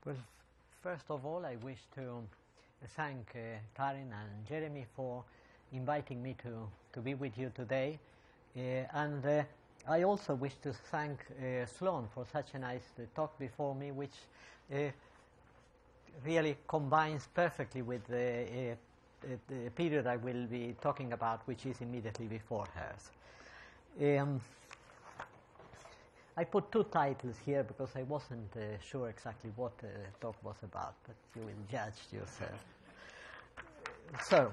Well, first of all, I wish to thank Karin and Jeremy for inviting me to be with you today. And I also wish to thank Sloan for such a nice talk before me, which really combines perfectly with the period I will be talking about, which is immediately before hers. I put two titles here because I wasn't sure exactly what the talk was about, but you will judge yourself. So,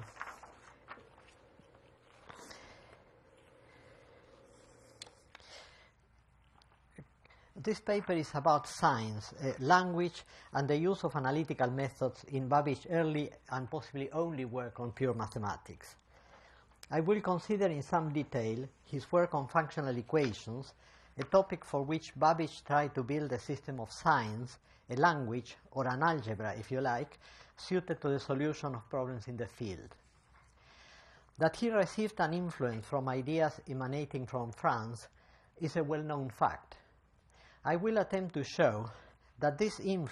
this paper is about science, language, and the use of analytical methods in Babbage's early and possibly only work on pure mathematics. I will consider in some detail his work on functional equations, a topic for which Babbage tried to build a system of science, a language, or an algebra, if you like, suited to the solution of problems in the field. That he received an influence from ideas emanating from France is a well-known fact. I will attempt to show that in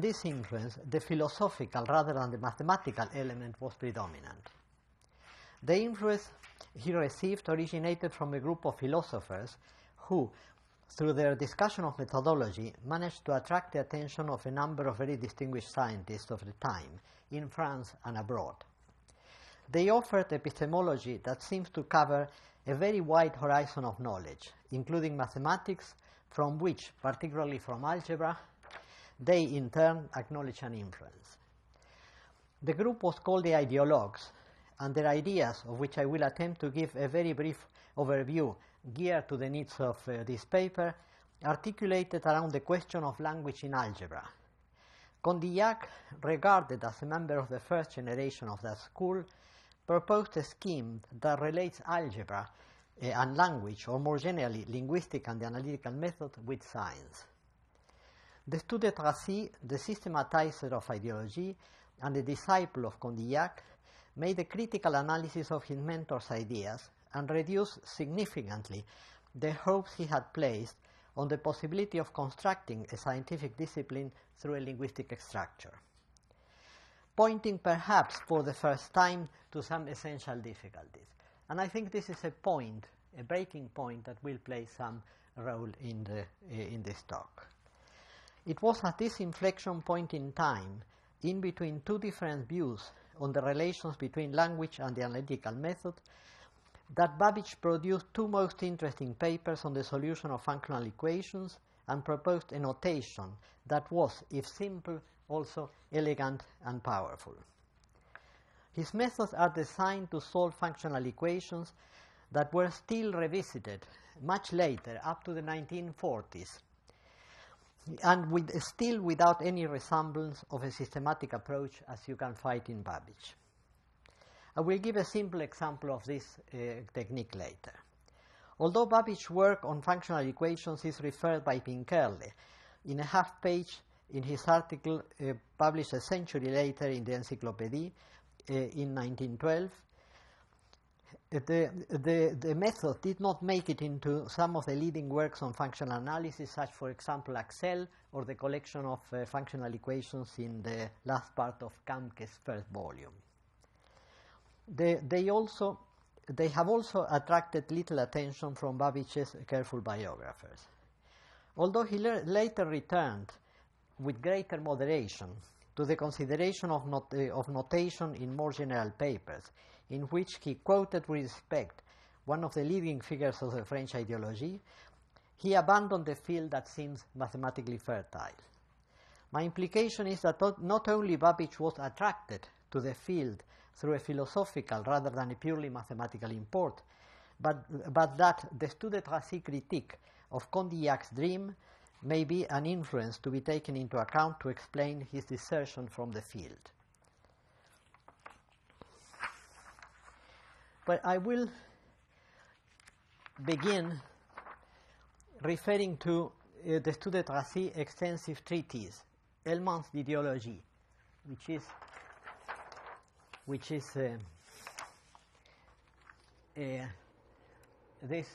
this influence, the philosophical rather than the mathematical element was predominant. The influence he received originated from a group of philosophers who, through their discussion of methodology, managed to attract the attention of a number of very distinguished scientists of the time, in France and abroad. They offered epistemology that seems to cover a very wide horizon of knowledge, including mathematics, from which, particularly from algebra, they in turn acknowledge an influence. The group was called the Ideologues, and their ideas, of which I will attempt to give a very brief overview geared to the needs of this paper, articulated around the question of language in algebra. Condillac, regarded as a member of the first generation of that school, proposed a scheme that relates algebra and language, or more generally, linguistic and the analytical method, with science. Destutt de Tracy, the systematizer of ideology and a disciple of Condillac, made a critical analysis of his mentor's ideas and reduced significantly the hopes he had placed on the possibility of constructing a scientific discipline through a linguistic structure, pointing perhaps for the first time to some essential difficulties. And I think this is a point, a breaking point that will play some role in this talk. It was at this inflection point in time, in between two different views on the relations between language and the analytical method, that Babbage produced two most interesting papers on the solution of functional equations and proposed a notation that was, if simple, also elegant and powerful. His methods are designed to solve functional equations that were still revisited much later, up to the 1940s, and still without any resemblance of a systematic approach as you can find in Babbage. I will give a simple example of this technique later. Although Babbage's work on functional equations is referred by Pinkerle in a half-page in his article published a century later in the Encyclopédie in 1912, the method did not make it into some of the leading works on functional analysis, such, for example, Axel, or the collection of functional equations in the last part of Kamke's first volume. They have also attracted little attention from Babbage's careful biographers. Although he later returned with greater moderation to the consideration of notation in more general papers, in which he quoted with respect one of the leading figures of the French Ideologie, he abandoned the field that seems mathematically fertile. My implication is that not only Babbage was attracted to the field through a philosophical rather than a purely mathematical import, but that the Destutt de Tracy critique of Condillac's dream may be an influence to be taken into account to explain his desertion from the field. But I will begin referring to Destutt de Tracy's extensive treatise, Elements d'Idéologie, which is this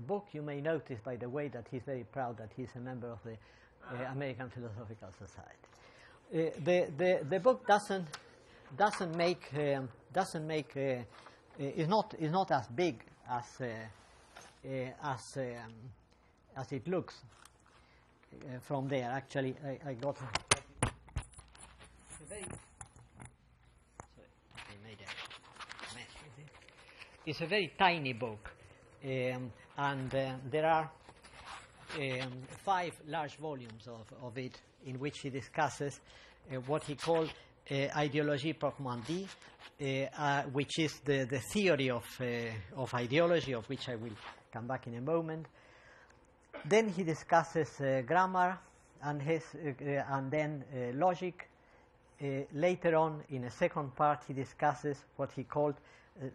book. You may notice, by the way, that he's very proud that he's a member of the American Philosophical Society. The book is not as big as it looks from there. Actually, I got a very I made a mess with it. It's a very tiny book, and there are 5 large volumes of it, in which he discusses what he called Idéologie proprement dit, which is the theory of ideology, of which I will come back in a moment. Then he discusses grammar and then logic. Later on, in a second part, he discusses what he called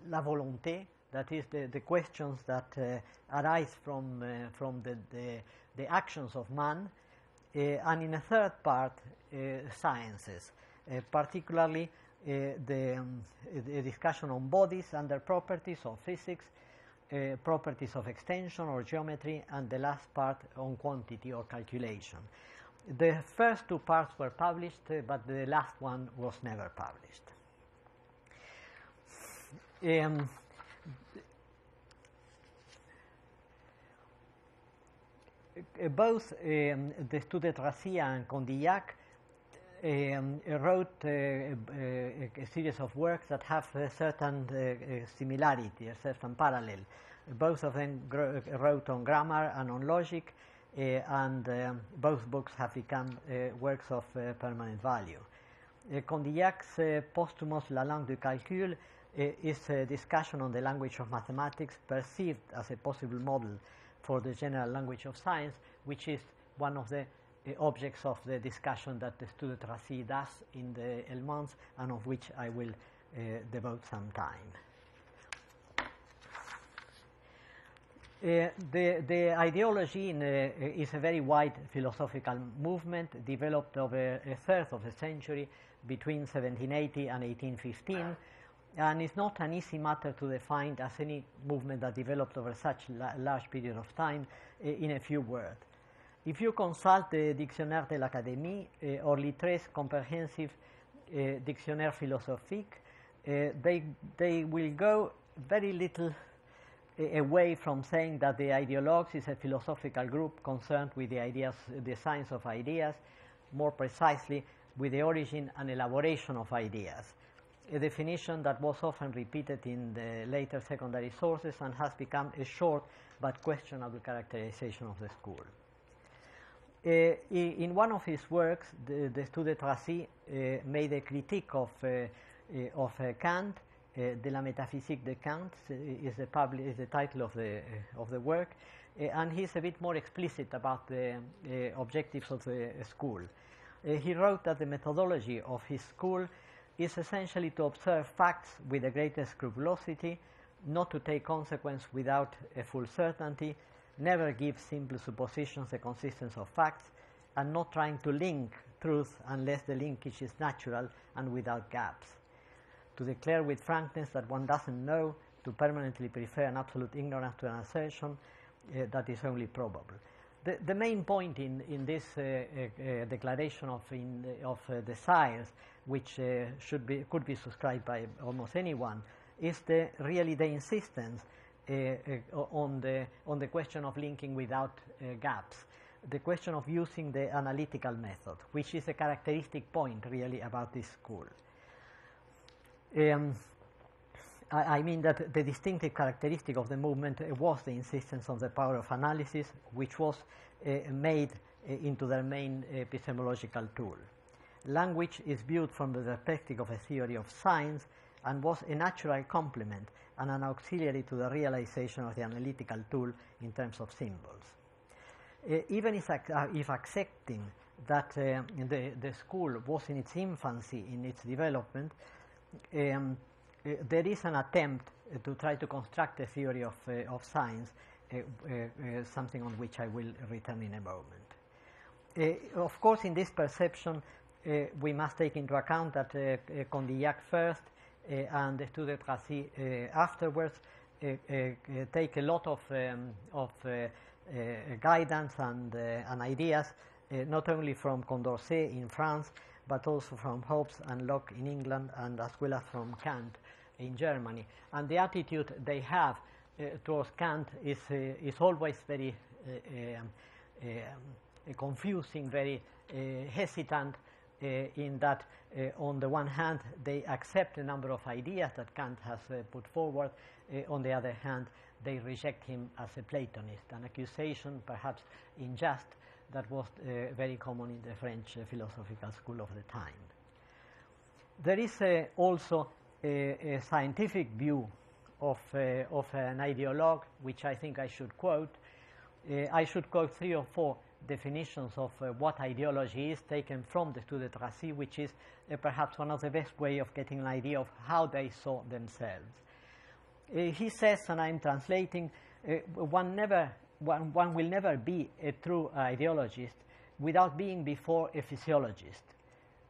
la volonté, that is the questions that arise from the actions of man, and in a third part, sciences, particularly the discussion on bodies and their properties of physics, properties of extension or geometry, and the last part on quantity or calculation. The first 2 parts were published, but the last one was never published. Both Destutt de Tracy and Condillac wrote a series of works that have a certain similarity, a certain parallel. Both of them wrote on grammar and on logic, and both books have become works of permanent value. Condillac's posthumous La langue du calcul is a discussion on the language of mathematics perceived as a possible model for the general language of science, which is one of the objects of the discussion that the Destutt de Tracy does in the Elements, and of which I will devote some time. The ideology is a very wide philosophical movement developed over a third of a century between 1780 and 1815, and it's not an easy matter to define as any movement that developed over such a large period of time in a few words. If you consult the Dictionnaire de l'Académie or Littré's comprehensive Dictionnaire philosophique, they will go very little away from saying that the ideologues is a philosophical group concerned with the ideas, the science of ideas, more precisely with the origin and elaboration of ideas, a definition that was often repeated in the later secondary sources and has become a short but questionable characterization of the school. In one of his works, the Destutt de Tracy made a critique of Kant. De la métaphysique de Kant is the title of the work, and he's a bit more explicit about the objectives of the school. He wrote that the methodology of his school is essentially to observe facts with the greatest scrupulosity, not to take consequence without a full certainty, never give simple suppositions the consistence of facts, and not trying to link truth unless the linkage is natural and without gaps. To declare with frankness that one doesn't know, to permanently prefer an absolute ignorance to an assertion that is only probable. The main point in this declaration of desires, which could be subscribed by almost anyone, is really the insistence on the question of linking without gaps, the question of using the analytical method, which is a characteristic point really about this school. I mean that the distinctive characteristic of the movement was the insistence on the power of analysis, which was made into their main epistemological tool. Language is viewed from the perspective of a theory of science and was a natural complement and an auxiliary to the realization of the analytical tool in terms of symbols. Even if accepting that the school was in its infancy, in its development, there is an attempt to try to construct a theory of science, something on which I will return in a moment. Of course, in this perception, we must take into account that Condillac first and Destutt de Tracy afterwards take a lot of guidance and ideas not only from Condorcet in France, but also from Hobbes and Locke in England, and as well as from Kant in Germany. And the attitude they have towards Kant is always very confusing, very hesitant, in that on the one hand they accept a number of ideas that Kant has put forward, on the other hand they reject him as a Platonist, an accusation perhaps unjust that was very common in the French philosophical school of the time. There is also a scientific view of an ideologue, which I think I should quote. I should quote 3 or 4 definitions of what ideology is, taken from the Etudes de Tracy, which is perhaps one of the best way of getting an idea of how they saw themselves. He says, and I'm translating, one will never be a true ideologist without being before a physiologist,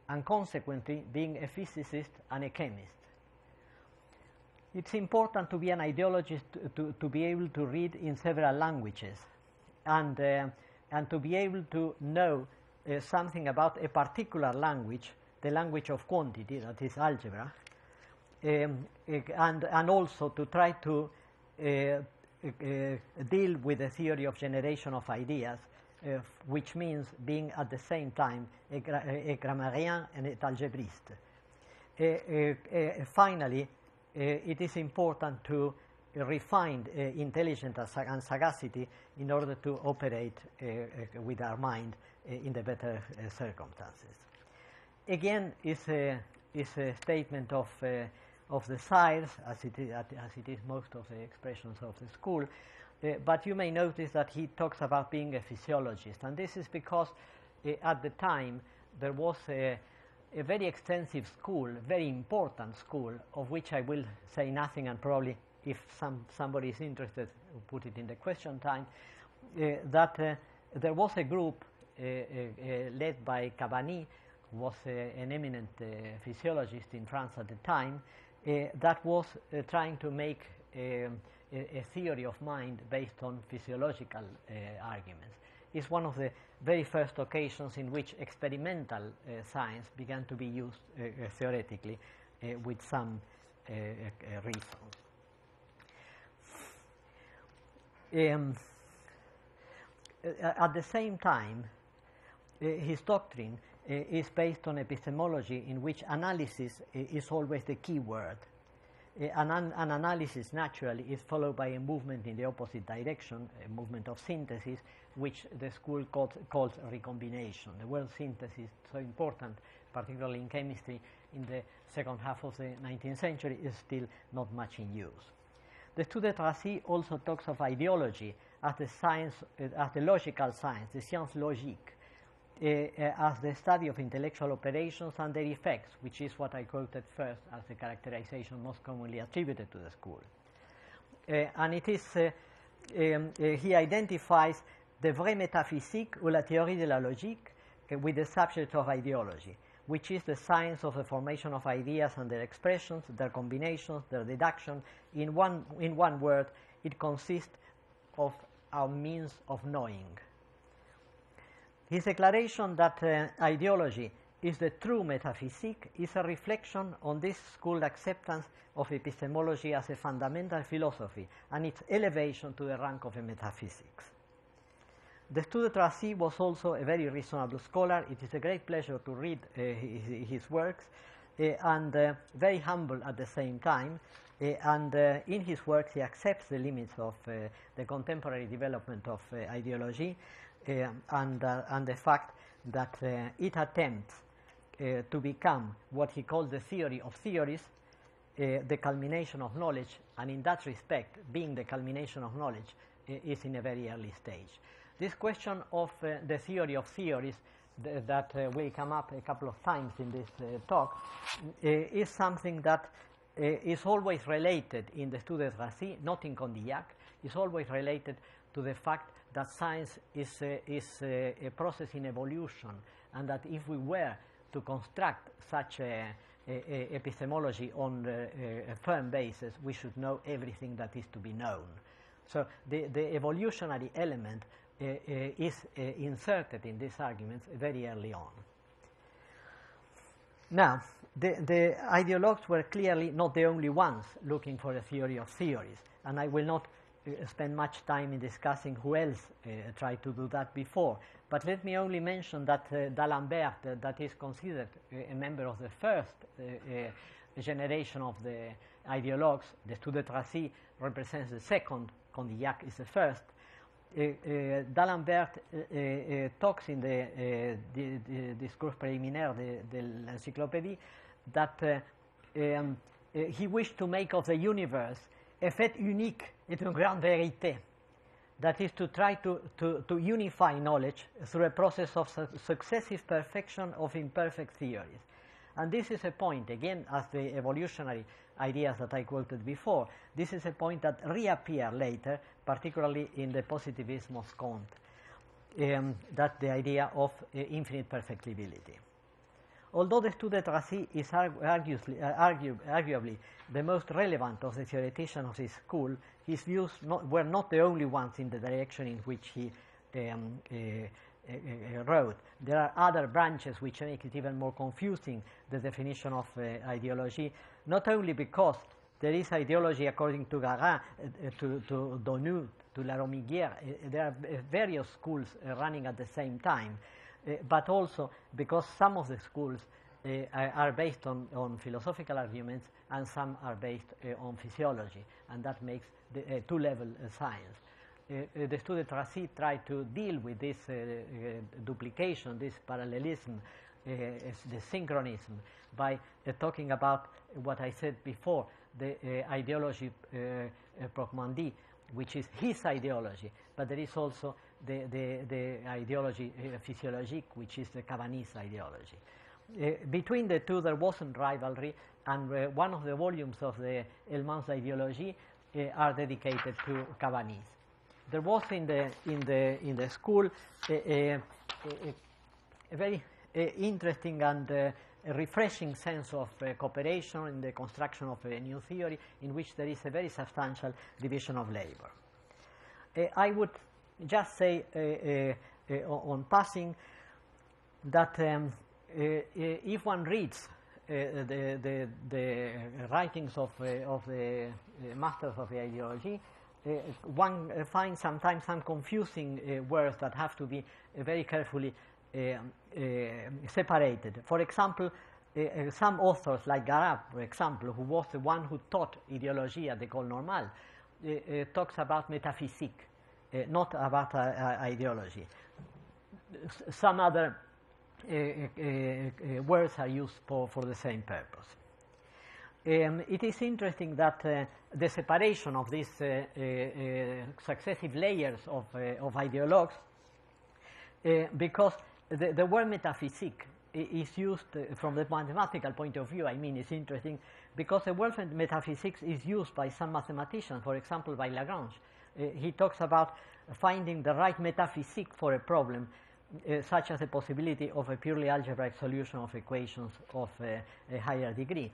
and consequently being a physicist and a chemist. It's important to be an ideologist to be able to read in several languages, and to be able to know something about a particular language, the language of quantity, that is algebra, and also to try to deal with the theory of generation of ideas, which means being at the same time a grammairien and an algebriste. Finally, it is important to refine intelligence and sagacity in order to operate with our mind in the better circumstances. Again, is a statement of the sires, as it is most of the expressions of the school, but you may notice that he talks about being a physiologist, and this is because at the time there was a very extensive school, very important school, of which I will say nothing, and probably if somebody is interested, put it in the question time, that there was a group led by Cabanis, who was an eminent physiologist in France at the time, that was trying to make a theory of mind based on physiological arguments. It's one of the very first occasions in which experimental science began to be used theoretically with some reasons. At the same time, his doctrine is based on epistemology, in which analysis is always the key word. An analysis naturally is followed by a movement in the opposite direction, a movement of synthesis, which the school calls recombination. The word synthesis is so important, particularly in chemistry, in the second half of the 19th century, is still not much in use. The Etudes de Tracy also talks of ideology as the science, as the logical science, the science logique, as the study of intellectual operations and their effects, which is what I quoted first as the characterization most commonly attributed to the school. And it is, he identifies the vraie métaphysique ou la théorie de la logique with the subject of ideology, which is the science of the formation of ideas and their expressions, their combinations, their deduction. In one word, it consists of our means of knowing. His declaration that ideology is the true metaphysique is a reflection on this school acceptance of epistemology as a fundamental philosophy and its elevation to the rank of a metaphysics. The Etudes de Tracy was also a very reasonable scholar. It is a great pleasure to read his works, and very humble at the same time. And in his works, he accepts the limits of the contemporary development of ideology, and the fact that it attempts to become what he calls the theory of theories, the culmination of knowledge, and in that respect, being the culmination of knowledge, is in a very early stage. This question of the theory of theories that will come up a couple of times in this talk is something that is always related in the Etudes de Tracy, not in Condillac, is always related to the fact that science is a process in evolution, and that if we were to construct such epistemology on a firm basis, we should know everything that is to be known. So the evolutionary element is inserted in these arguments very early on. Now, the ideologues were clearly not the only ones looking for a theory of theories, and I will not spend much time in discussing who else tried to do that before. But let me only mention that D'Alembert, that is considered a member of the first generation of the ideologues, the Etudes de Tracy represents the second, Condillac is the first. D'Alembert talks in the Discours préliminaire de l'Encyclopédie that he wished to make of the universe a fait unique et une grande vérité. That is to try to unify knowledge through a process of successive perfection of imperfect theories. And this is a point, again, as the evolutionary ideas that I quoted before, this is a point that reappear later, particularly in the positivism of Comte, that the idea of infinite perfectibility. Although the Etudes de Tracy is arguably the most relevant of the theoreticians of his school, his views were not the only ones in the direction in which he wrote. There are other branches which make it even more confusing, the definition of ideology, not only because there is ideology according to Garin, to Donu, to Laromiguière, there are various schools running at the same time, but also because some of the schools are based on philosophical arguments and some are based on physiology, and that makes the two-level science. The Etudes de Tracy tried to deal with this duplication, this parallelism, the synchronism, by talking about what I said before, the ideology Prochmandi, which is his ideology, but there is also the ideology physiologique, which is the Cabanese ideology. Between the two, there wasn't rivalry, and one of the volumes of the Elements d'Idéologie are dedicated to Cabanese. There was in the school a very interesting and refreshing sense of cooperation in the construction of a new theory, in which there is a very substantial division of labor. I would just say on passing that if one reads the writings of the masters of the ideology, one finds sometimes some confusing words that have to be very carefully separated. For example, some authors like Garat, for example, who was the one who taught ideology at the École Normale, talks about metaphysique, not about ideology. Some other words are used for the same purpose. It is interesting that the separation of these successive layers of ideologues, because the word metaphysique is used from the mathematical point of view. I mean, it's interesting because the word metaphysics is used by some mathematicians, for example, by Lagrange. He talks about finding the right metaphysique for a problem, such as the possibility of a purely algebraic solution of equations of a higher degree.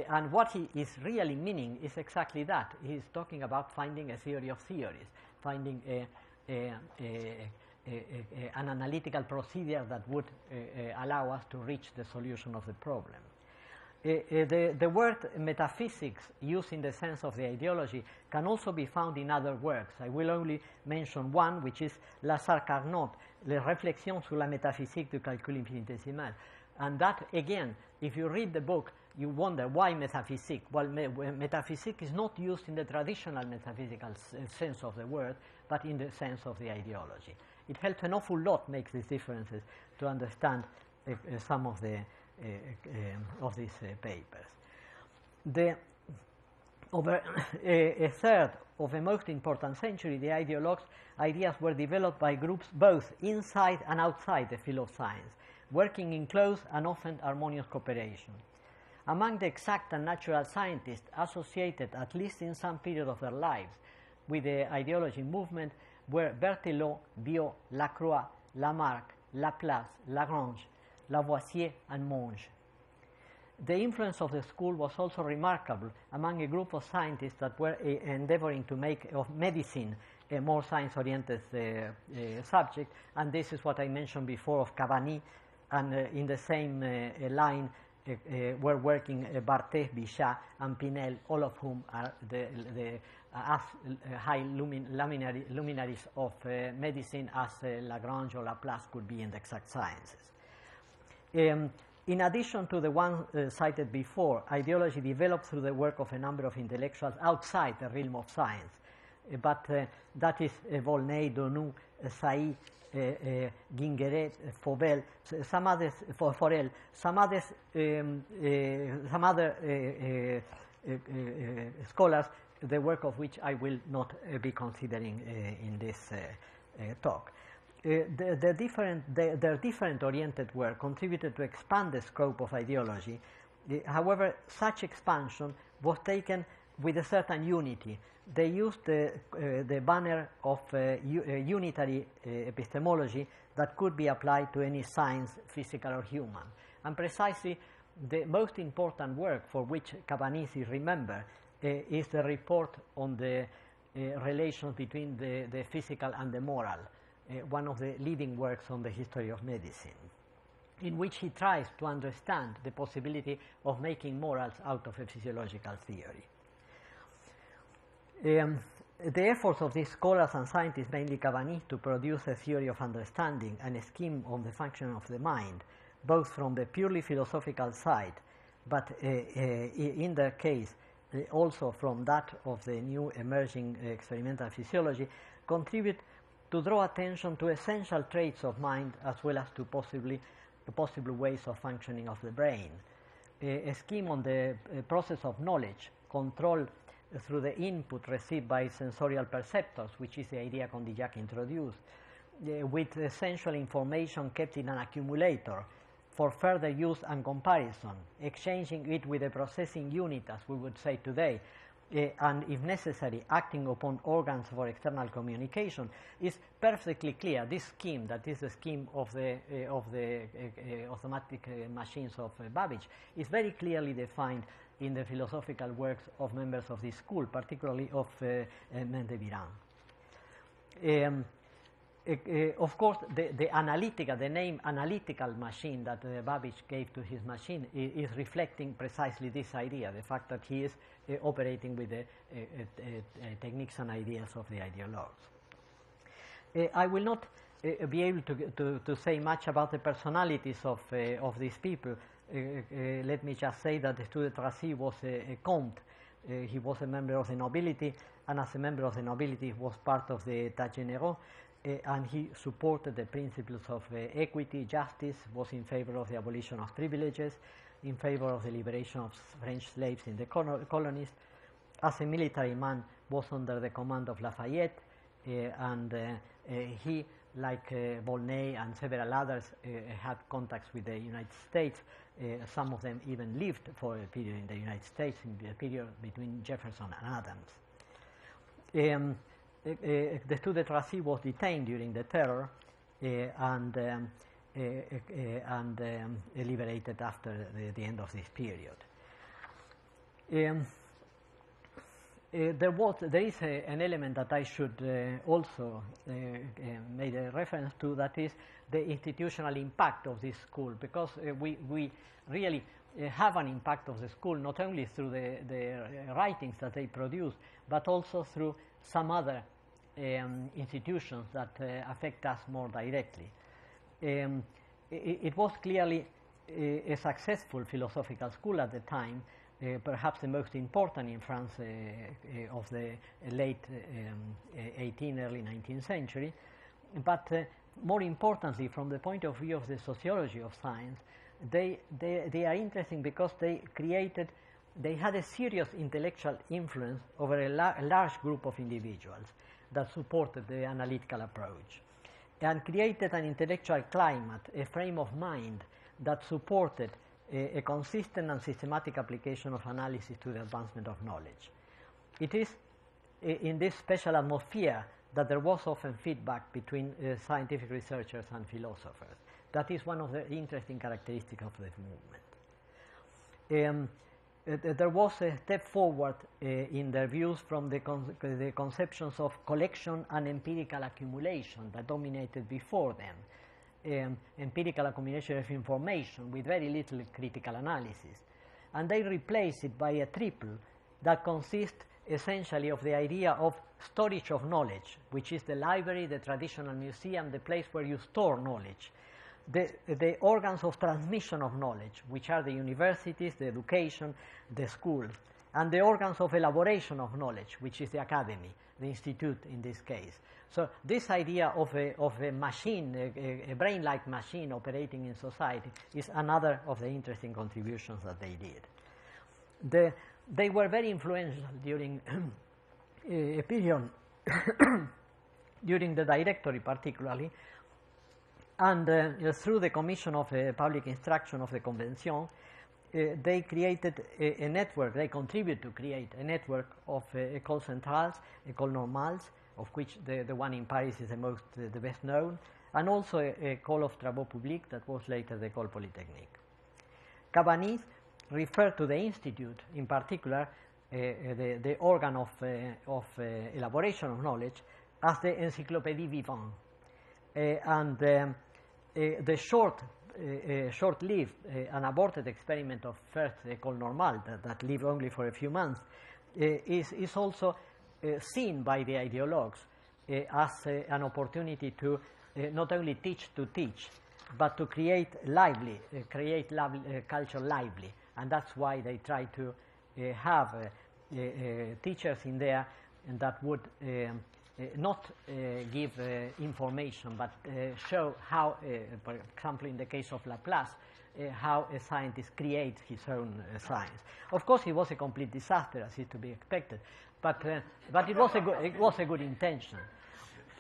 And what he is really meaning is exactly that. He is talking about finding a theory of theories, finding an analytical procedure that would allow us to reach the solution of the problem. The word metaphysics, used in the sense of the ideology, can also be found in other works. I will only mention one, which is Lazare-Carnot, Les réflexions sur la métaphysique du calcul infinitésimal. And that, again, if you read the book, you wonder why metaphysique. Well, metaphysique is not used in the traditional metaphysical sense of the word, but in the sense of the ideology. It helps an awful lot, makes these differences, to understand some of these papers. Over a third of the most important century, the ideas were developed by groups both inside and outside the field of science, working in close and often harmonious cooperation. Among the exact and natural scientists associated, at least in some period of their lives, with the ideology movement were Berthelot, Biot, Lacroix, Lamarck, Laplace, Lagrange, Lavoisier, and Monge. The influence of the school was also remarkable among a group of scientists that were endeavoring to make of medicine a more science-oriented subject, and this is what I mentioned before of Cavani, and in the same line were working Barthès, Bichat, and Pinel, all of whom are the high luminaries of medicine as Lagrange or Laplace could be in the exact sciences. In addition to the one cited before, ideology developed through the work of a number of intellectuals outside the realm of science, but that is Volney, Donou, Sailly, Guingueret, Forel, some other scholars, the work of which I will not be considering in this talk. Their different oriented work contributed to expand the scope of ideology. However, such expansion was taken with a certain unity. They used the banner of unitary epistemology that could be applied to any science, physical or human. And precisely the most important work for which Cabanis is remembered is the report on the relations between the physical and the moral, one of the leading works on the history of medicine, in which he tries to understand the possibility of making morals out of a physiological theory. The efforts of these scholars and scientists, mainly Cabanis, to produce a theory of understanding and a scheme on the function of the mind, both from the purely philosophical side, but in their case also from that of the new emerging experimental physiology, contribute to draw attention to essential traits of mind as well as to possible ways of functioning of the brain. A scheme on the process of knowledge controlled through the input received by sensorial perceptors, which is the idea Condillac introduced, with essential information kept in an accumulator for further use and comparison, exchanging it with a processing unit, as we would say today, and if necessary, acting upon organs for external communication, is perfectly clear. This scheme, that is the scheme of the automatic machines of Babbage, is very clearly defined in the philosophical works of members of this school, particularly of Mendebiran. Of course, the name analytical machine that Babbage gave to his machine is reflecting precisely this idea, the fact that he is operating with the techniques and ideas of the ideologues. I will not be able to say much about the personalities of these people. Let me just say that Stu de Tracy was a comte. He was a member of the nobility, and as a member of the nobility, he was part of the État généraux. And he supported the principles of equity, justice, was in favor of the abolition of privileges, in favor of the liberation of French slaves in the colonies. As a military man, was under the command of Lafayette, and he, like Volney and several others, had contacts with the United States. Some of them even lived for a period in the United States, in the period between Jefferson and Adams. The Stu de Tracy was detained during the terror and liberated after the end of this period. There is an element that I should also make a reference to, that is the institutional impact of this school, because we really have an impact of the school not only through the writings that they produce, but also through some other institutions that affect us more directly. It was clearly a successful philosophical school at the time, perhaps the most important in France of the late 18th, early 19th century. But more importantly, from the point of view of the sociology of science, they are interesting because they had a serious intellectual influence over a large group of individuals that supported the analytical approach, and created an intellectual climate, a frame of mind that supported a consistent and systematic application of analysis to the advancement of knowledge. It is in this special atmosphere that there was often feedback between scientific researchers and philosophers. That is one of the interesting characteristics of the movement. there was a step forward in their views from the conceptions of collection and empirical accumulation that dominated before them. Empirical accumulation of information with very little critical analysis. And they replaced it by a triple that consists essentially of the idea of storage of knowledge, which is the library, the traditional museum, the place where you store knowledge. The organs of transmission of knowledge, which are the universities, the education, the schools, and the organs of elaboration of knowledge, which is the academy, the institute in this case. So this idea of a machine, a brain-like machine operating in society, is another of the interesting contributions that they did. They were very influential during a period, during the Directory particularly, and through the Commission of Public Instruction of the Convention, they created a network, they contributed to create a network of écoles centrales, écoles normales, of which the one in Paris is the best known, and also a école of travaux publics that was later the École Polytechnique. Cabanis referred to the institute, in particular, the organ of elaboration of knowledge, as the Encyclopédie Vivante. And the short-lived and aborted experiment of first École Normale that lived only for a few months is also seen by the ideologues as an opportunity to not only teach to teach, but to create culture lively. And that's why they try to have teachers in there and that would not give information, but show how, for example, in the case of Laplace, how a scientist creates his own science. Of course, it was a complete disaster, as is to be expected, but it was a good intention.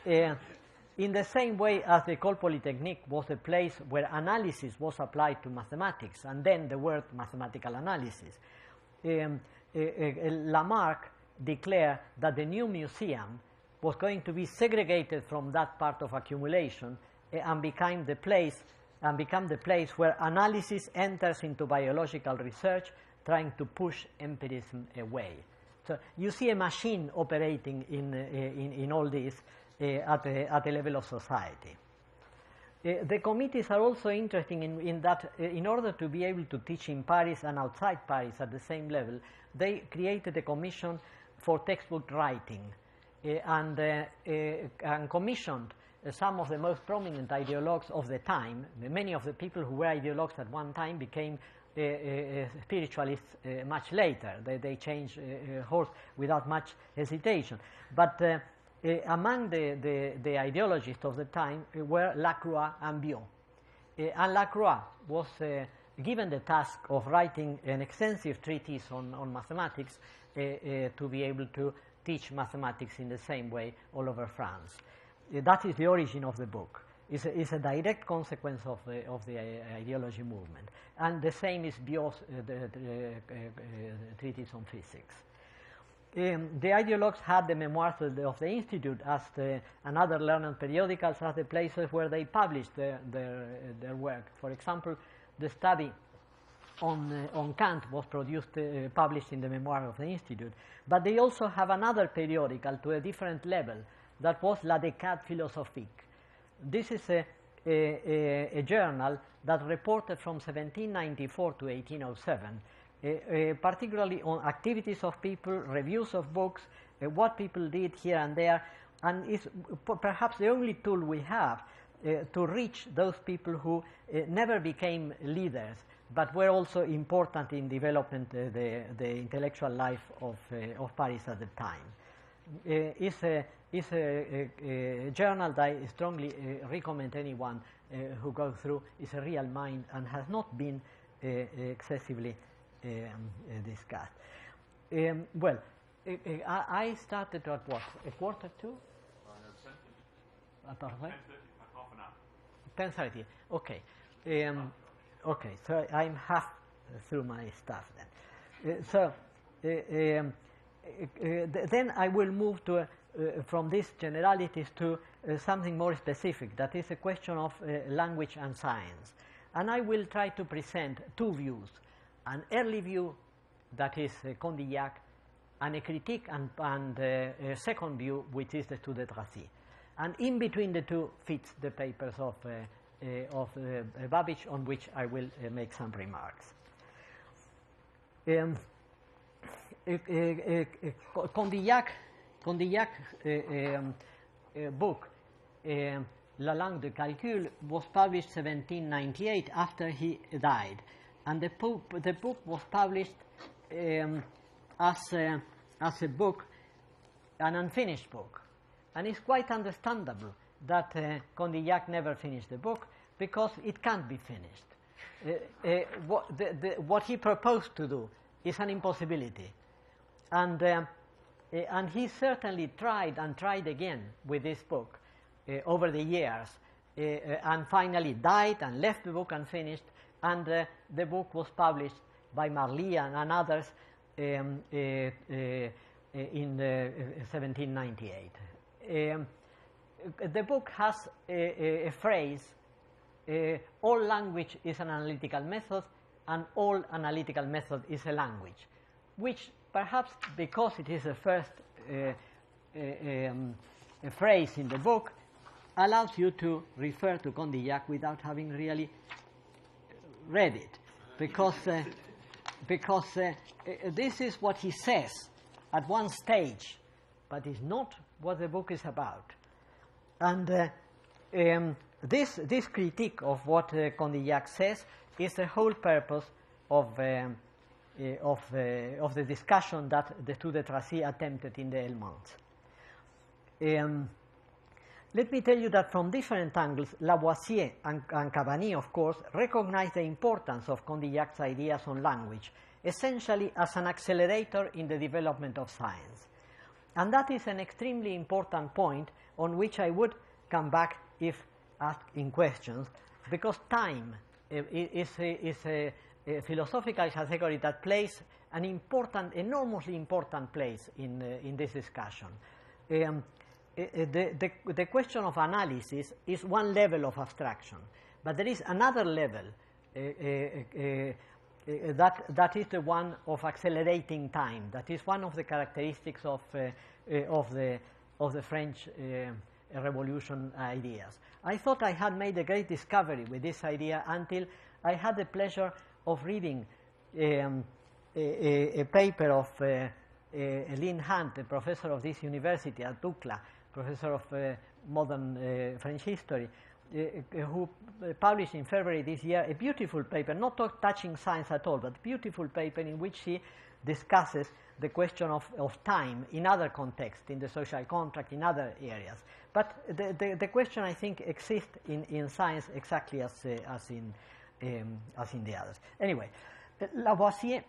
In the same way as the École Polytechnique was a place where analysis was applied to mathematics, and then the word mathematical analysis, Lamarck declared that the new museum was going to be segregated from that part of accumulation and become the place where analysis enters into biological research, trying to push empirism away. So you see a machine operating in all this at the level of society. The committees are also interesting in that in order to be able to teach in Paris and outside Paris at the same level, they created a commission for textbook writing and commissioned some of the most prominent ideologues of the time. Many of the people who were ideologues at one time became spiritualists much later. They changed horse without much hesitation. But among the ideologists of the time were Lacroix and Biot. And Lacroix was given the task of writing an extensive treatise on mathematics to be able to teach mathematics in the same way all over France. That is the origin of the book. It's a direct consequence of the ideology movement. And the same is Biot's treatise on physics. The ideologues had the memoirs of the Institute as and other learned periodicals as the places where they published their work. For example, the study on Kant was published in the memoir of the Institute. But they also have another periodical to a different level that was La Décade Philosophique. This is a journal that reported from 1794 to 1807. Particularly on activities of people, reviews of books, what people did here and there, and is perhaps the only tool we have to reach those people who never became leaders, but were also important in development the intellectual life of Paris at the time. It's a journal that I strongly recommend anyone who goes through. It's a real mind and has not been excessively discussed. Well, I started at what? A quarter to? 10:30, half an hour. 10:30. Okay. Okay. So I'm half through my stuff then. Then I will move to from these generalities to something more specific. That is a question of language and science, and I will try to present two views. An early view that is Condillac, and a critique and a second view, which is the Tout de Tracy. And in between the two fits the papers of Babbage, on which I will make some remarks. Condillac book, La langue de calcul, was published 1798 after he died, and the book was published as a book, an unfinished book. And it's quite understandable that Condillac never finished the book, because it can't be finished. What he proposed to do is an impossibility. And he certainly tried and tried again with this book over the years, and finally died and left the book unfinished, and the book was published by Marly and others in 1798. The book has a phrase, all language is an analytical method, and all analytical method is a language, which perhaps because it is the first phrase in the book, allows you to refer to Condillac without having really read it, because this is what he says at one stage, but it's not what the book is about. And this critique of what Condillac says is the whole purpose of the discussion that the Tout de Tracy attempted in the Helmonts. Let me tell you that from different angles, Lavoisier and Cavani, of course, recognize the importance of Condillac's ideas on language, essentially as an accelerator in the development of science. And that is an extremely important point on which I would come back if asked in questions, because time is a philosophical category that plays an important, enormously important place in this discussion. The question of analysis is one level of abstraction, but there is another level that is the one of accelerating time. That is one of the characteristics of the French Revolution ideas. I thought I had made a great discovery with this idea until I had the pleasure of reading a paper of Lynn Hunt, a professor of this university at UCLA, professor of modern French history, who published in February this year a beautiful paper, not touching science at all, but beautiful paper in which he discusses the question of time in other contexts, in the social contract, in other areas. But the question, I think, exists in science exactly as in the others. Anyway, Lavoisier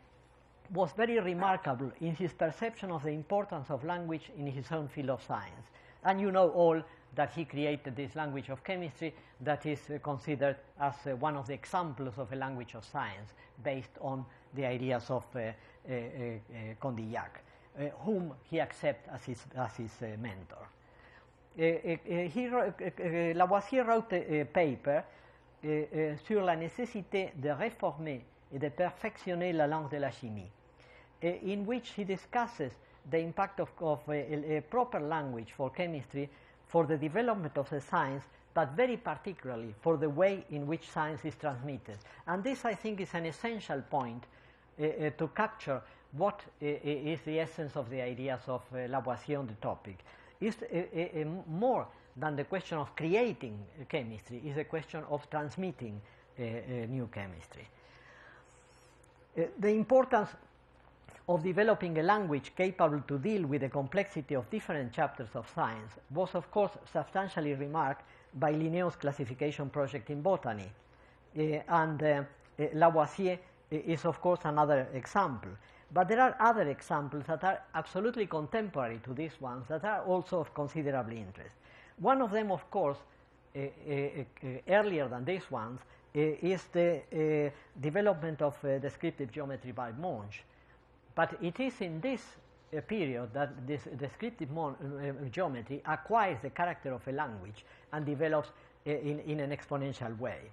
was very remarkable in his perception of the importance of language in his own field of science. And you know all that he created this language of chemistry that is considered as one of the examples of a language of science based on the ideas of Condillac, whom he accepts as his mentor. Lavoisier wrote a paper sur la nécessité de réformer et de perfectionner la langue de la chimie, in which he discusses the impact of a proper language for chemistry for the development of the science, but very particularly for the way in which science is transmitted. And this, I think, is an essential point to capture what is the essence of the ideas of Lavoisier on the topic. It's more than the question of creating chemistry, is a question of transmitting new chemistry. The importance of developing a language capable to deal with the complexity of different chapters of science was, of course, substantially remarked by Linnaeus' classification project in botany. Lavoisier is, of course, another example. But there are other examples that are absolutely contemporary to these ones that are also of considerable interest. One of them, of course, earlier than these ones, is the development of descriptive geometry by Monge. But it is in this period that this descriptive geometry acquires the character of a language and develops in an exponential way.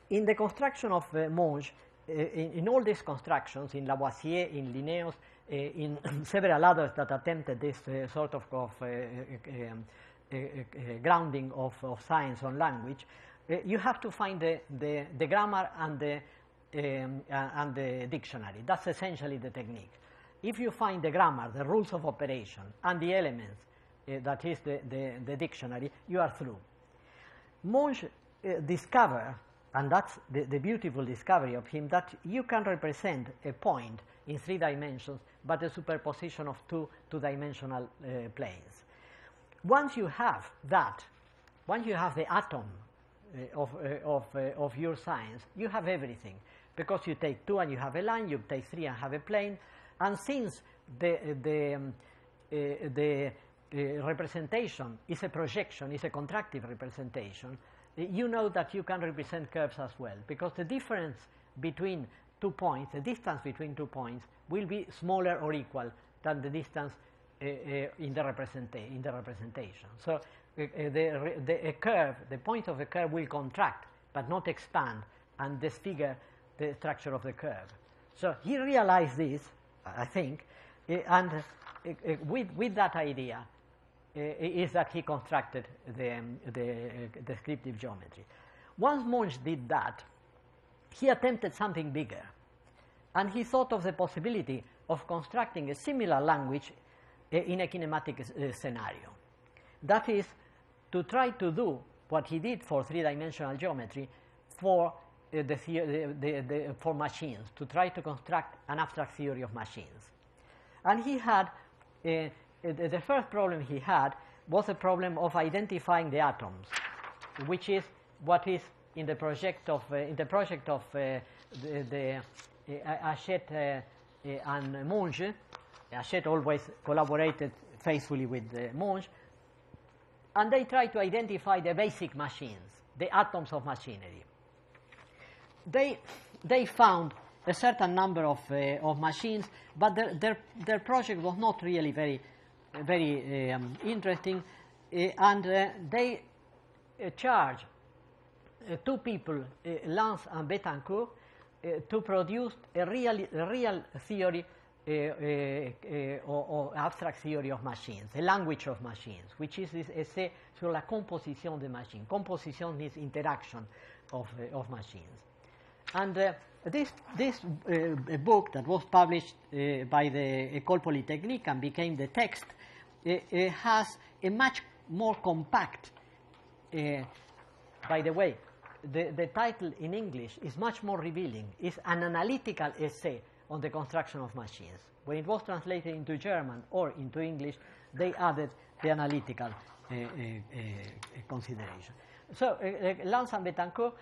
In the construction of Monge, in all these constructions, in Lavoisier, in Linnaeus, in several others that attempted this sort of grounding of science on language, you have to find the grammar and the dictionary. That's essentially the technique. If you find the grammar, the rules of operation, and the elements, that is the dictionary, you are through. Monge discovered, and that's the beautiful discovery of him, that you can represent a point in 3 dimensions, but a superposition of two-dimensional planes. Once you have that, once you have the atom of your science, you have everything, because you take 2 and you have a line, you take 3 and have a plane, and since the representation is a projection, is a contractive representation, you know that you can represent curves as well, because the difference between 2 points, the distance between 2 points, will be smaller or equal than the distance in the representation. So a curve, the point of a curve will contract, but not expand, and disfigure the structure of the curve. So he realized this, I think, and with that idea is that he constructed the descriptive geometry. Once Monge did that, he attempted something bigger, and he thought of the possibility of constructing a similar language in a kinematic scenario. That is, to try to do what he did for 3-dimensional geometry for for machines, to try to construct an abstract theory of machines. And he had the first problem he had was a problem of identifying the atoms, which is what is in the project of Hachette and Monge. Hachette always collaborated faithfully with Monge, and they tried to identify the basic machines, the atoms of machinery. They found a certain number of machines, but their project was not really very interesting, and they charged 2 people, Lance and Betancourt, to produce a real theory or abstract theory of machines, a language of machines, which is this essai sur la composition des machines. Composition means interaction of machines. And this book that was published by the École Polytechnique and became the text has a much more compact, by the way, the title in English is much more revealing. It's an analytical essay on the construction of machines. When it was translated into German or into English, they added the analytical consideration. So Lance and Betancourt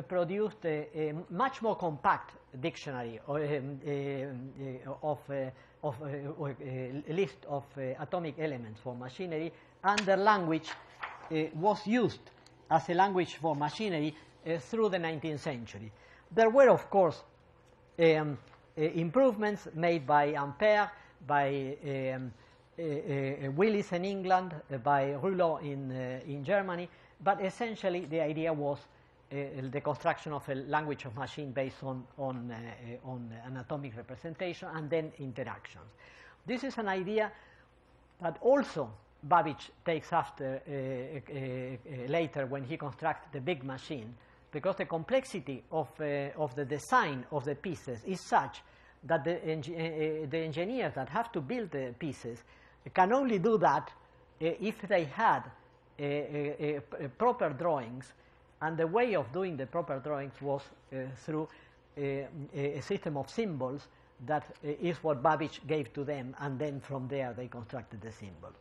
produced a much more compact dictionary of a list of atomic elements for machinery, and their language was used as a language for machinery through the 19th century. There were, of course, improvements made by Ampère, by Willis in England, by Rouleau in Germany, but essentially the idea was the construction of a language of machine based on an atomic representation and then interactions. This is an idea that also Babbage takes after later when he constructs the big machine, because the complexity of the design of the pieces is such that the engineers that have to build the pieces can only do that if they had proper drawings, and the way of doing the proper drawings was through a system of symbols that is what Babbage gave to them, and then from there they constructed the symbol.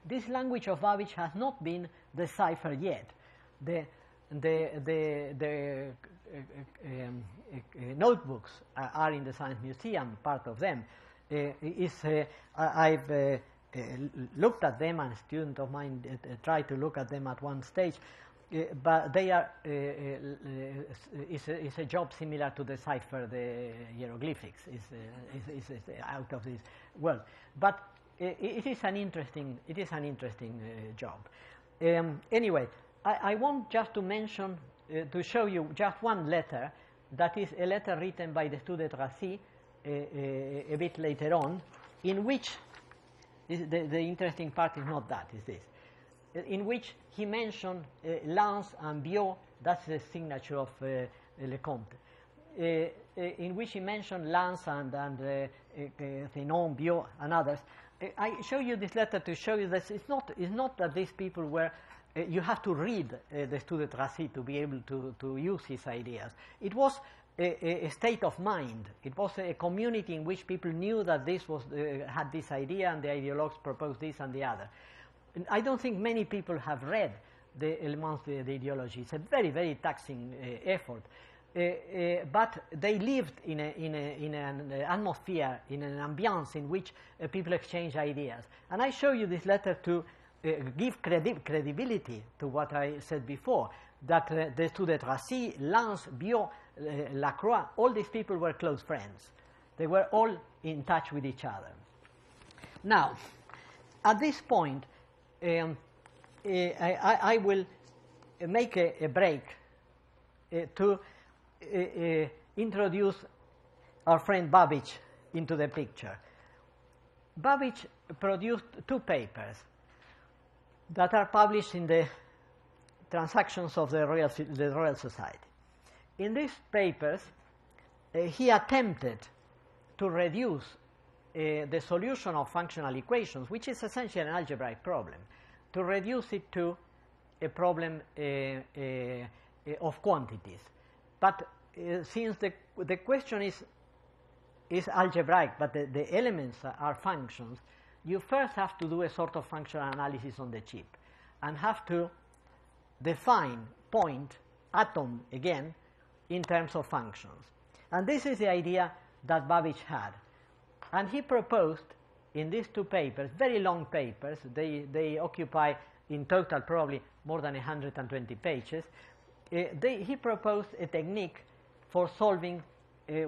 This language of Babbage has not been deciphered yet. The notebooks are in the Science Museum, part of them. I've looked at them, and a student of mine tried to look at them at one stage, but they are it's a job similar to decipher the hieroglyphics. It's out of this world, but it is an interesting job. Anyway, I want just to mention to show you just one letter that is a letter written by the student Rassi a bit later on, in which the interesting part is not that, is this, in which he mentioned Lance and Biot, that's the signature of Lecomte, in which he mentioned Lance and Thenon, Biot, and others. I show you this letter to show you that it's not that these people were, you have to read the student Rassi to be able to use his ideas. It was a state of mind. It was a community in which people knew that this was, had this idea, and the ideologues proposed this and the other. And I don't think many people have read the Elements d'Idéologie. It's a very, very taxing effort. But they lived in an atmosphere, in an ambiance in which people exchange ideas. And I show you this letter to give credibility to what I said before, that the student Rassi, Lance, Biot, Lacroix, all these people were close friends. They were all in touch with each other. Now, at this point, I will make a break to introduce our friend Babbage into the picture. Babbage produced two papers that are published in the Transactions of the Royal Society. In these papers, he attempted to reduce the solution of functional equations, which is essentially an algebraic problem, to reduce it to a problem of quantities. But since the question is algebraic, but the elements are functions, you first have to do a sort of functional analysis on the chip and have to define point, atom again, in terms of functions. And this is the idea that Babbage had. And he proposed in these two papers, very long papers, they occupy in total probably more than 120 pages, he proposed a technique for solving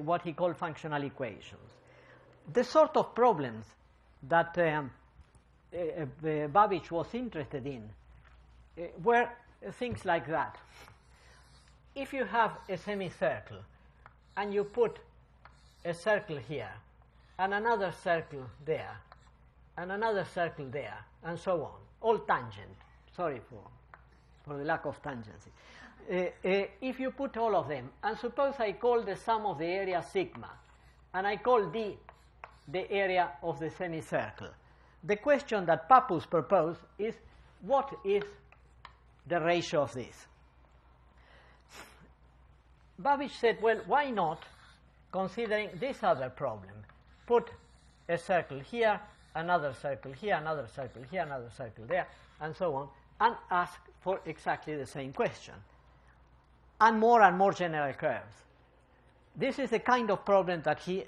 what he called functional equations. The sort of problems that Babbage was interested in were things like that. If you have a semicircle and you put a circle here and another circle there and another circle there and so on, all tangent, sorry for the lack of tangency. If you put all of them, and suppose I call the sum of the area sigma, and I call D the area of the semicircle, the question that Pappus proposed is, what is the ratio of this? Babbage said, well, why not, considering this other problem, put a circle here, another circle here, another circle here, another circle there, and so on, and ask for exactly the same question, and more general curves. This is the kind of problem that he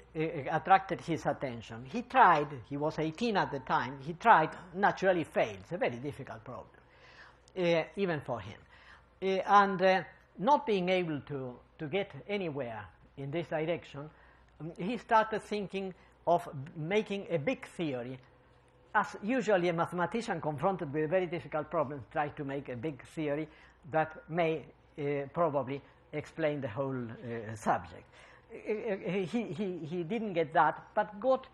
attracted his attention. He tried, he was 18 at the time, he tried, naturally failed. It's a very difficult problem, even for him. And not being able to get anywhere in this direction, he started thinking of making a big theory. As usually a mathematician confronted with a very difficult problem tries to make a big theory that may probably explain the whole subject. He didn't get that, but got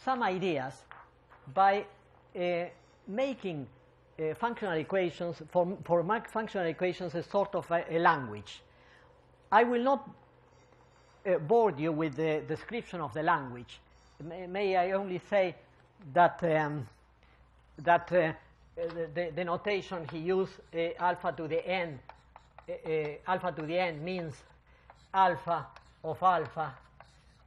some ideas by making functional equations, for functional equations, a sort of a language. I will not bore you with the description of the language. May I only say that the notation he used, alpha to the n, means alpha of alpha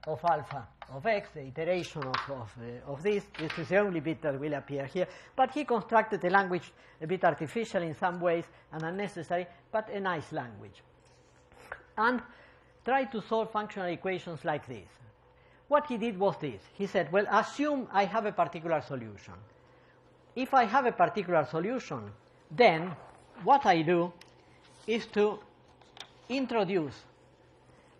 of alpha of x, the iteration of this. This is the only bit that will appear here. But he constructed a language a bit artificial in some ways and unnecessary, but a nice language. And tried to solve functional equations like this. What he did was this. He said, well, assume I have a particular solution. If I have a particular solution, then what I do is to introduce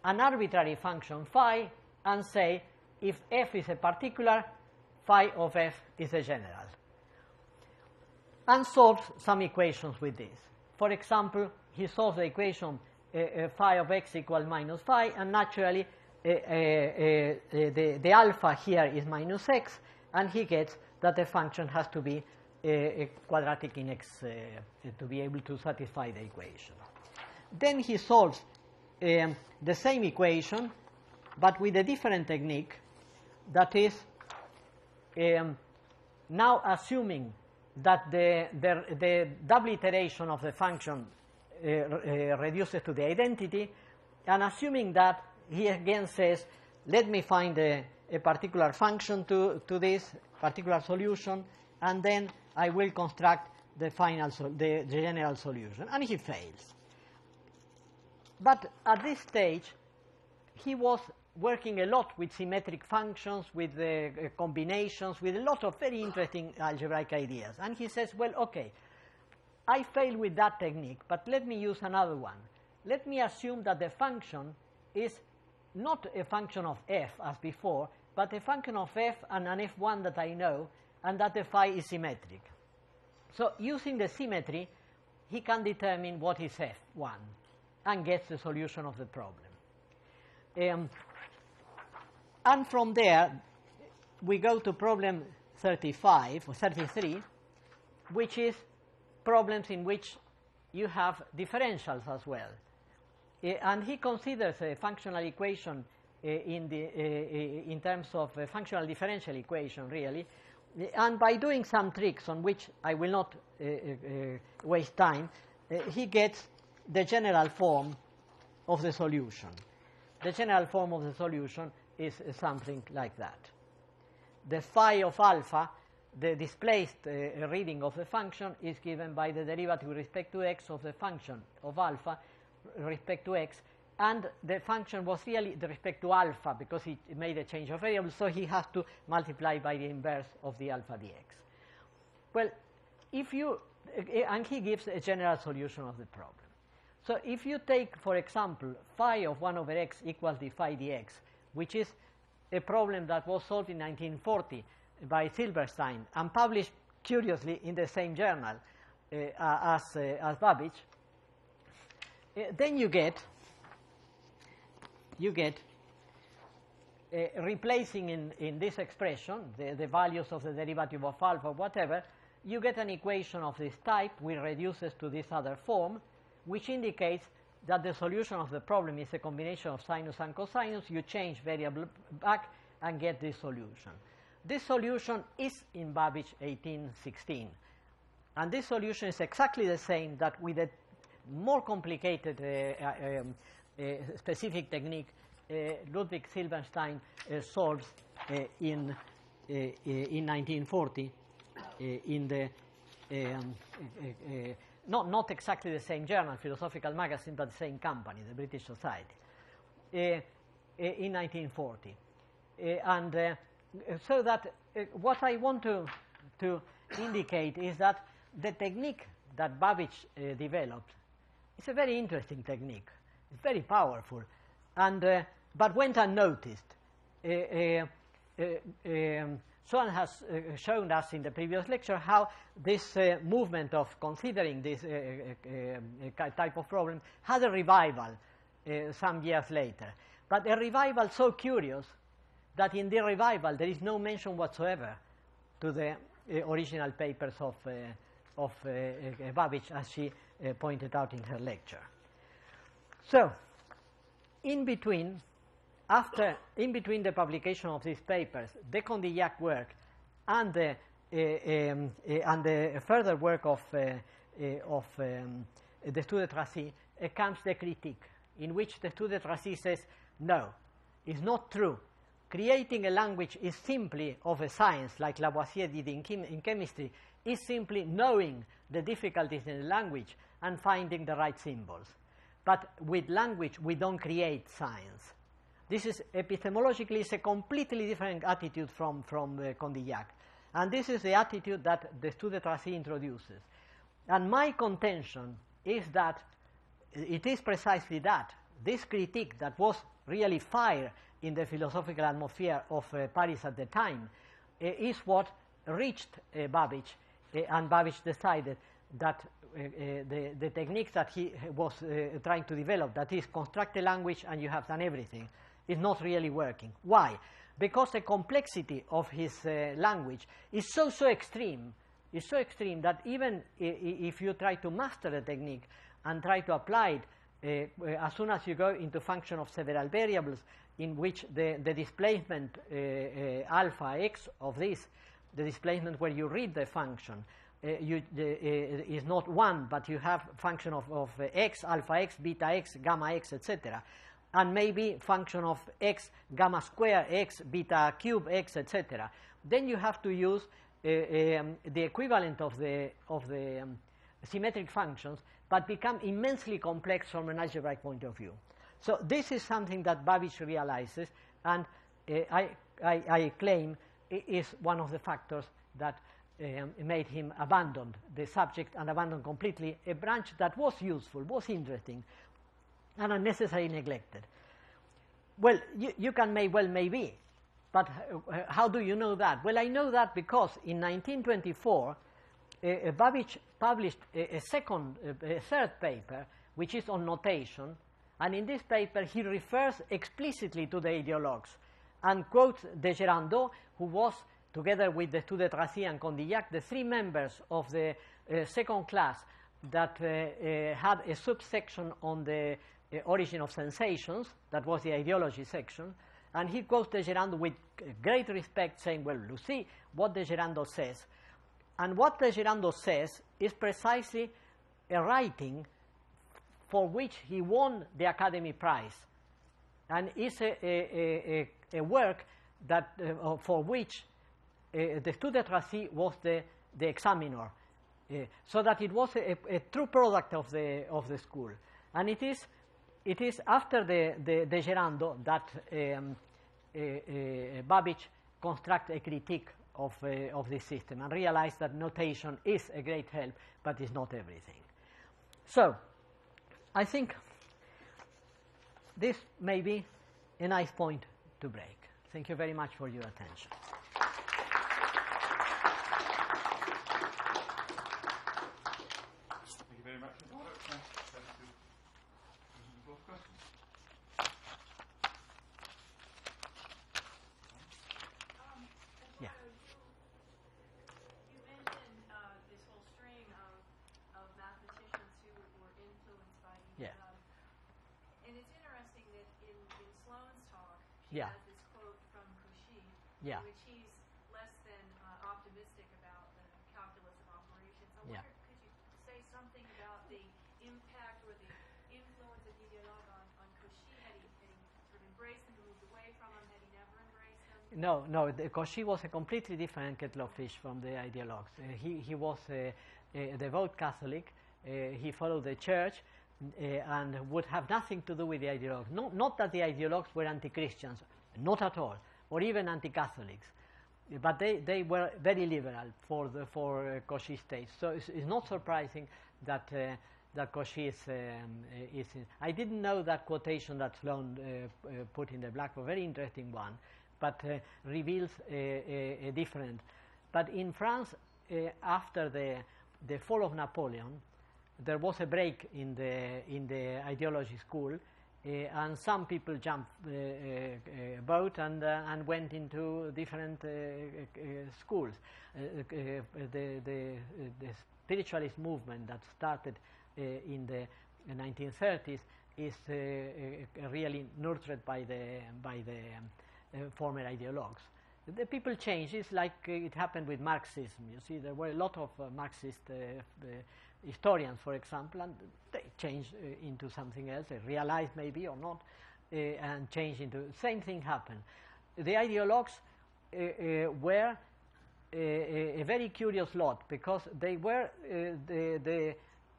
an arbitrary function phi and say if f is a particular, phi of f is a general. And solves some equations with this. For example, he solves the equation phi of x equal minus phi, and naturally the alpha here is minus x, and he gets that the function has to be quadratic in x to be able to satisfy the equation. Then he solves the same equation, but with a different technique, that is now assuming that the double iteration of the function reduces to the identity, and assuming that he again says, let me find a particular function to this particular solution, and then I will construct the final the general solution, and he fails. But at this stage, he was working a lot with symmetric functions, with combinations, with a lot of very interesting algebraic ideas. And he says, well, okay, I failed with that technique, but let me use another one. Let me assume that the function is not a function of f as before, but a function of f and an f1 that I know, and that the phi is symmetric. So using the symmetry, he can determine what is f1 and gets the solution of the problem. And from there, we go to problem 35 or 33, which is problems in which you have differentials as well. And he considers a functional equation in terms of a functional differential equation, really. And by doing some tricks on which I will not waste time, he gets the general form of the solution. The general form of the solution is something like that. The phi of alpha, the displaced reading of the function, is given by the derivative with respect to x of the function of alpha with respect to x, and the function was really with respect to alpha because he made a change of variable, so he has to multiply by the inverse of the alpha dx. Well, if you, and he gives a general solution of the problem. So if you take, for example, phi of 1 over x equals the phi dx, which is a problem that was solved in 1940 by Silverstein and published, curiously, in the same journal as Babbage, then you get replacing in this expression the values of the derivative of alpha, whatever, you get an equation of this type which reduces to this other form, which indicates that the solution of the problem is a combination of sinus and cosinus. You change variable back and get this solution. This solution is in Babbage 1816. And this solution is exactly the same that with a more complicated specific technique Ludwig Silverstein solves in 1940 in the not exactly the same journal, Philosophical Magazine, but the same company, the British Society, in 1940. So that what I want to indicate is that the technique that Babbage developed is a very interesting technique. It's very powerful, and but went unnoticed. Soren has shown us in the previous lecture how this movement of considering this type of problem had a revival some years later. But a revival so curious that in the revival there is no mention whatsoever to the original papers of Babbage, as she pointed out in her lecture. So, in between the publication of these papers, the Condillac work and the further work of Destutt de Tracy, comes the critique, in which Destutt de Tracy says, no, it's not true. Creating a language is simply of a science, like Lavoisier did in chemistry, is simply knowing the difficulties in the language and finding the right symbols. But with language, we don't create science. This is epistemologically is a completely different attitude from Condillac. And this is the attitude that Destutt de Tracy introduces. And my contention is that it is precisely that, this critique that was really fire in the philosophical atmosphere of Paris at the time, is what reached Babbage, and Babbage decided that the techniques that he was trying to develop, that is, construct a language and you have done everything, is not really working. Why? Because the complexity of his language is so extreme, that even if you try to master the technique and try to apply it, as soon as you go into function of several variables in which the displacement alpha x of this, the displacement where you read the function, is not 1, but you have function of x, alpha x, beta x, gamma x, etc. And maybe function of x, gamma square x, beta cube x, etc. Then you have to use the equivalent of the symmetric functions, but become immensely complex from an algebraic point of view. So this is something that Babbage realizes, and I claim is one of the factors that made him abandon the subject and abandon completely a branch that was useful, was interesting, and unnecessarily neglected. Well, you can maybe, but how do you know that? Well, I know that because in 1924, Babbage published a third paper, which is on notation, and in this paper he refers explicitly to the ideologues and quotes de Gerandot, who was, together with the Tout de Tracy and Condillac, the three members of the second class that had a subsection on the origin of sensations, that was the ideology section, and he quotes de Gerandot with great respect, saying, well, you see what de Gerandot says. And what de Gerandot says is precisely a writing for which he won the Academy Prize, and is a work that for which the Tout de Tracy was the examiner, so that it was a true product of the school. And it is after the de Gerandot that Babbage constructs a critique of this system and realized that notation is a great help, but is not everything. So I think this may be a nice point to break. Thank you very much for your attention. Thank you very much, Eduardo. Questions? Yeah. You mentioned this whole string of mathematicians who were influenced by you. Yeah. And it's interesting that in Sloane's talk, she Yeah. has this quote from Cauchy, Yeah. in which he's less than optimistic about the calculus of operations. I Yeah. wonder, could you say something about the impact or the influence of Idéologie on Cauchy? Had he sort of embraced them, moved away from them? Had he never embraced them? No, Cauchy was a completely different kettle of fish from the ideologues. He was a devout Catholic. He followed the church and would have nothing to do with the ideologues. Not that the ideologues were anti-Christians, not at all, or even anti-Catholics. But they were very liberal for Cauchy's taste. So it's not surprising that Cauchy is I didn't know that quotation that Sloane put in the Blackboard, very interesting one, but reveals a different. But in France, after the fall of Napoleon, there was a break in the ideology school, and some people jumped boat and went into different schools. The spiritualist movement that started in the 1930s is really nurtured by the former ideologues. The people change. It's like it happened with Marxism. You see, there were a lot of Marxist historians, for example, and they changed into something else. They realized maybe or not, and changed into same thing happened. The ideologues were a very curious lot, because they were the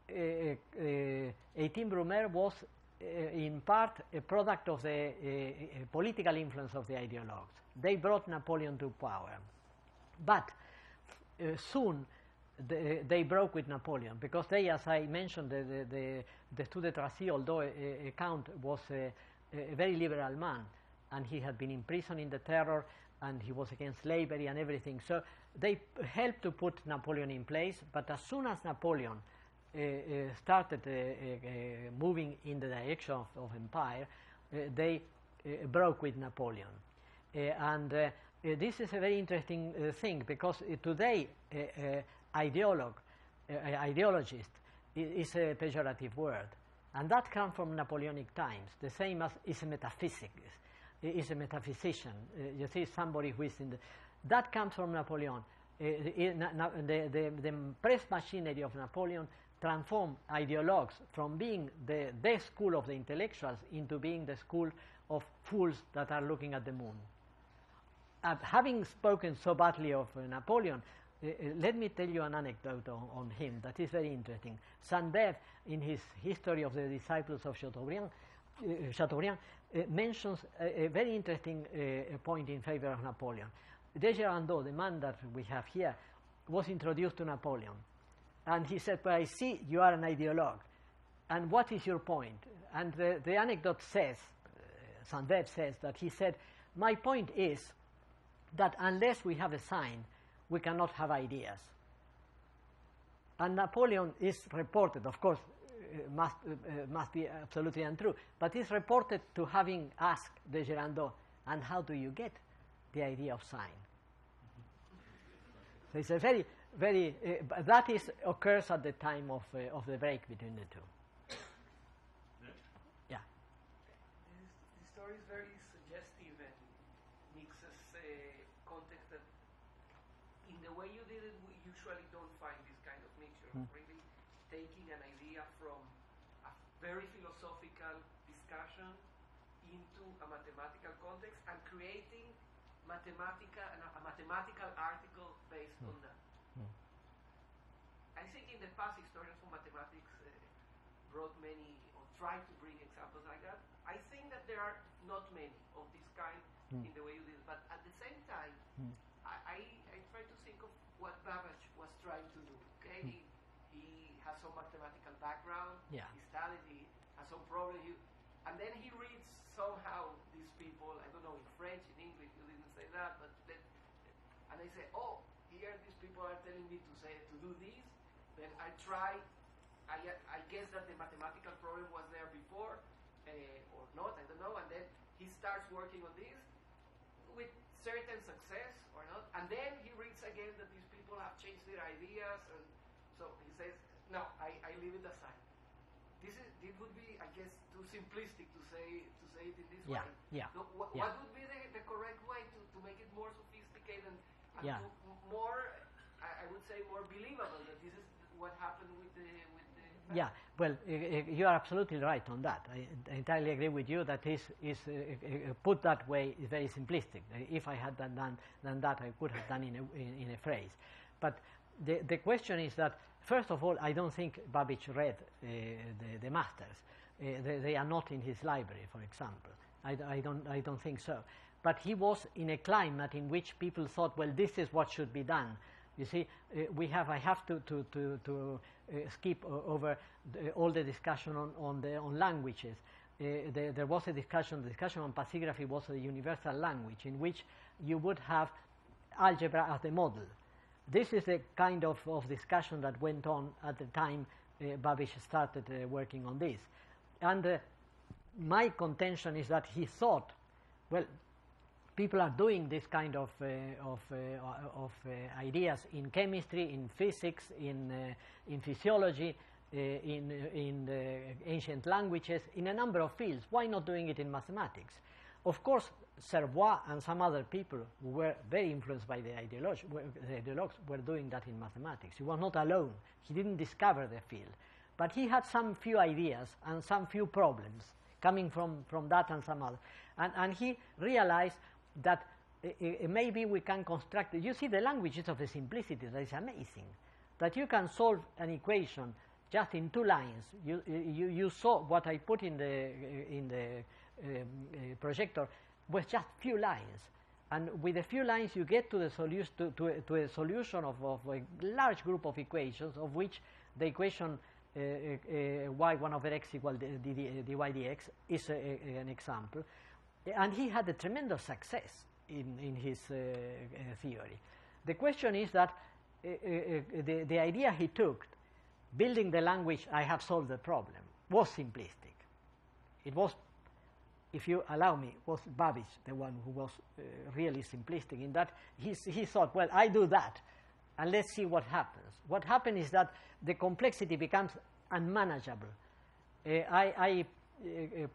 18 Brumaire was in part a product of the political influence of the ideologues. They brought Napoleon to power, but soon they broke with Napoleon, because they, as I mentioned, the Tout de Tracy, although a count, was a very liberal man, and he had been imprisoned in the terror, and he was against slavery and everything. So they helped to put Napoleon in place, but as soon as Napoleon started moving in the direction of empire, they broke with Napoleon. This is a very interesting thing, because today ideologist is a pejorative word, and that comes from Napoleonic times, the same as is a metaphysician. You see, somebody who is in the... That comes from Napoleon. The press machinery of Napoleon transformed ideologues from being the school of the intellectuals into being the school of fools that are looking at the moon. Having spoken so badly of Napoleon, let me tell you an anecdote on him that is very interesting. Sainte-Beuve, in his History of the Disciples of Chateaubriand, mentions a very interesting point in favor of Napoleon. Desgerandot, the man that we have here, was introduced to Napoleon. And he said, well, I see you are an ideologue. And what is your point? And the anecdote says, Sainte-Beuve says, that he said, my point is that unless we have a sign, we cannot have ideas. And Napoleon is reported, of course, must be absolutely untrue, but is reported to having asked Desgerandot, and how do you get the idea of sign? So it's a very, very, that occurs at the time of the break between the two. Yeah. The story is very suggestive and mixes context that, in the way you did it, we usually don't find this kind of mixture of really taking an idea from a very philosophical discussion into a mathematical context and creating a mathematical article based on that. I think in the past, historians of mathematics brought many, or tried to bring examples like that. I think that there are not many of this kind in the way you did it, but at the same time, I try to think of what Babbage was trying to do. Okay, he has some mathematical background. Yeah. He studied. He has some problem. And then he reads somehow these people. I don't know, in French, in English, you didn't say that, but and I say, oh, here these people are telling me to do this. Then I try. I guess that the mathematical problem was there before, or not. I don't know. And then he starts working on this with certain success or not, and then he reads again that these people have changed their ideas, and so he says, no, I leave it aside. It would be, I guess, too simplistic to say it in this way. Yeah. So what would be the correct way to make it more sophisticated and more, I would say, more believable that this is what happened with the Yeah, well, you are absolutely right on that. I entirely agree with you that is put that way is very simplistic. If I had done that, I could have done in a phrase. But the question is that, first of all, I don't think Babbage read the masters. They are not in his library, for example. I don't think so. But he was in a climate in which people thought, well, this is what should be done. You see, I have to skip over all the discussion on languages. There was a discussion. The discussion on passigraphy was a universal language in which you would have algebra as the model. This is the kind of discussion that went on at the time Babbage started working on this. And my contention is that he thought, well, people are doing this kind of ideas in chemistry, in physics, in physiology, in ancient languages, in a number of fields. Why not doing it in mathematics? Of course, Servois and some other people who were very influenced by the ideologues were doing that in mathematics. He was not alone. He didn't discover the field. But he had some few ideas and some few problems coming from that and some other. And he realized that maybe we can construct, you see, the language is of a simplicity that is amazing, that you can solve an equation just in 2 lines. You saw what I put in the projector was just few lines, and with a few lines you get to the solution to a solution of a large group of equations, of which the equation y1 over x equal dy dx is an example. And he had a tremendous success in his theory. The question is that the idea he took building the language, I have solved the problem, was simplistic. It was, if you allow me, was Babbage the one who was really simplistic in that he thought, well, I do that, and let's see what happens. What happened is that the complexity becomes unmanageable. I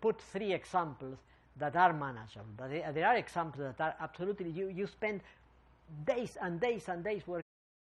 put 3 examples that are manageable, but there are examples that are absolutely, you spend days and days and days working